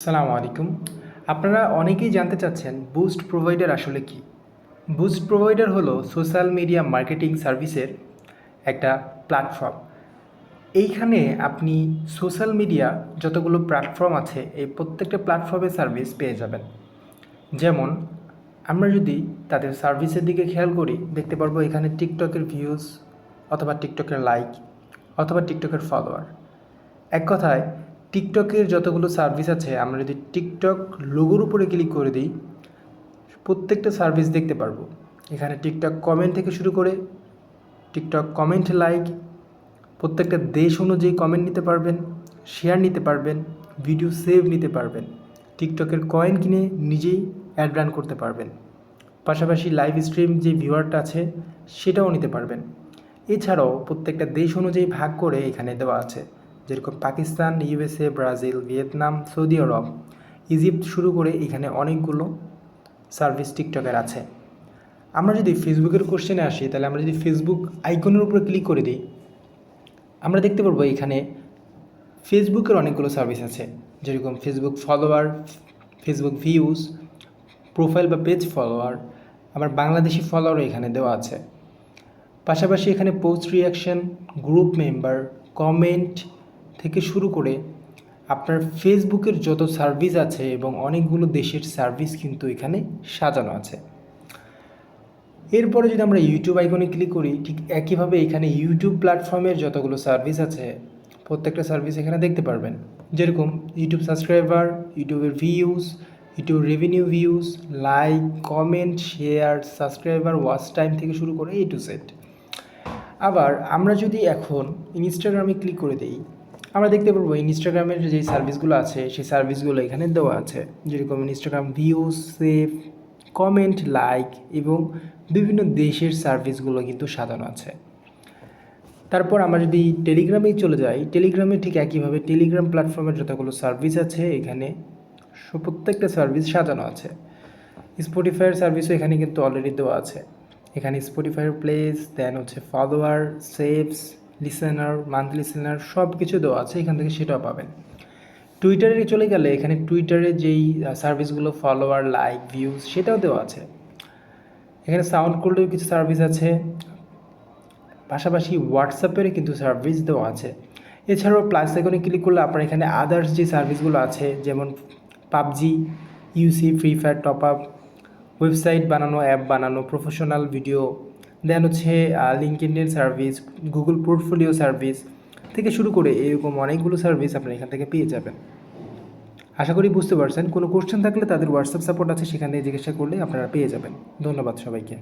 সালামু আলাইকুম। আপনারা অনেকেই জানতে চাচ্ছেন বুস্ট প্রোভাইডার আসলে কি? বুস্ট প্রোভাইডার হলো সোশ্যাল মিডিয়া মার্কেটিং সার্ভিসের একটা প্ল্যাটফর্ম। এইখানে আপনি সোশ্যাল মিডিয়া যতগুলো প্ল্যাটফর্ম আছে এই প্রত্যেকটা প্ল্যাটফর্মের সার্ভিস পেয়ে যাবেন। যেমন আমরা যদি তাদের সার্ভিসের দিকে খেয়াল করি দেখতে পারবো এখানে টিকটকের ভিউজ অথবা টিকটকের লাইক অথবা টিকটকের ফলোয়ার। এক কথায় টিকটকের যতগুলো সার্ভিস আছে আমরা যদি টিকটক লোগোর উপরে ক্লিক করে দিই প্রত্যেকটা সার্ভিস দেখতে পারবো। এখানে টিকটক কমেন্ট থেকে শুরু করে টিকটক কমেন্ট লাইক, প্রত্যেকটা দেশ অনুযায়ী কমেন্ট নিতে পারবেন, শেয়ার নিতে পারবেন, ভিডিও সেভ নিতে পারবেন, টিকটকের কয়েন কিনে নিজেই অ্যাড রান করতে পারবেন, পাশাপাশি লাইভ স্ট্রিম যে ভিউয়ারটা আছে সেটাও নিতে পারবেন। এছাড়াও প্রত্যেকটা দেশ অনুযায়ী ভাগ করে এখানে দেওয়া আছে, যেরকম Pakistan, USA, Brazil, Vietnam, Saudi Arab, Egypt শুরু করে এখানে অনেকগুলো সার্ভিস টিকটকের আছে। আমরা যদি ফেসবুকের কোশ্চেনে আসি তাহলে আমরা যদি ফেসবুক আইকনের উপরে ক্লিক করে দিই আমরা দেখতে পারবো এখানে ফেসবুকের অনেকগুলো সার্ভিস আছে, যেরকম Facebook follower, Facebook views, profile বা পেজ ফলোয়ার, আমার বাংলাদেশি ফলোয়ারও এখানে দেওয়া আছে। পাশাপাশি এখানে post reaction, group member, comment থেকে শুরু করে আপনার ফেসবুকের যত সার্ভিস আছে এবং অনেকগুলো দেশের সার্ভিস কিন্তু এখানে সাজানো আছে। এরপরে যদি আমরা ইউটিউব আইকনে ক্লিক করি ঠিক একইভাবে এখানে ইউটিউব প্ল্যাটফর্মের যতগুলো সার্ভিস আছে প্রত্যেকটা সার্ভিস এখানে দেখতে পারবেন, যেরকম ইউটিউব সাবস্ক্রাইবার, ইউটিউবের views, YouTube revenue views, like, comment, share, subscriber, watch time থেকে শুরু করে এ টু জেড। আবার আমরা যদি এখন ইনস্টাগ্রামে ক্লিক করে দিই আমরা দেখতে পারবো ইনস্টাগ্রামের যে সার্ভিসগুলো আছে সেই সার্ভিসগুলো এখানে দেওয়া আছে, যেরকম Instagram views, save, comment, like এবং বিভিন্ন দেশের সার্ভিসগুলো কিন্তু সাজানো আছে। তারপর আমরা যদি টেলিগ্রামে চলে যাই টেলিগ্রামে ঠিক একইভাবে টেলিগ্রাম প্ল্যাটফর্মের যতগুলো সার্ভিস আছে এখানে প্রত্যেকটা সার্ভিস সাজানো আছে। স্পটিফাইয়ের সার্ভিসও এখানে কিন্তু অলরেডি দেওয়া আছে। এখানে স্পটিফাইয়ের প্লেস, দেন হচ্ছে follower, saves, listener, monthly listener সব কিছু দেওয়া আছে, এখান থেকে সেটাও পাবেন। টুইটারে চলে গেলে এখানে টুইটারে যেই সার্ভিসগুলো ফলোয়ার, লাইক, ভিউজ সেটাও দেওয়া আছে। এখানে সাউন্ড কোল্ডের কিছু সার্ভিস আছে, পাশাপাশি হোয়াটসঅ্যাপের কিন্তু সার্ভিস দেওয়া আছে। এছাড়াও প্লাস আইকনে ক্লিক করলে আপনার এখানে আদার্স যে সার্ভিসগুলো আছে যেমন PUBG, UC, free fire top up, website বানানো, অ্যাপ বানানো, প্রফেশনাল ভিডিও, দেন হচ্ছে LinkedIn service, Google portfolio service থেকে শুরু করে এরকম অনেকগুলো সার্ভিস আপনারা এখান থেকে পেয়ে যাবেন। আশা করি বুঝতে পারছেন। কোনো কোশ্চেন থাকলে তাদের হোয়াটসঅ্যাপ সাপোর্ট আছে, সেখান থেকে জিজ্ঞাসা করলে আপনারা পেয়ে যাবেন। ধন্যবাদ সবাইকে।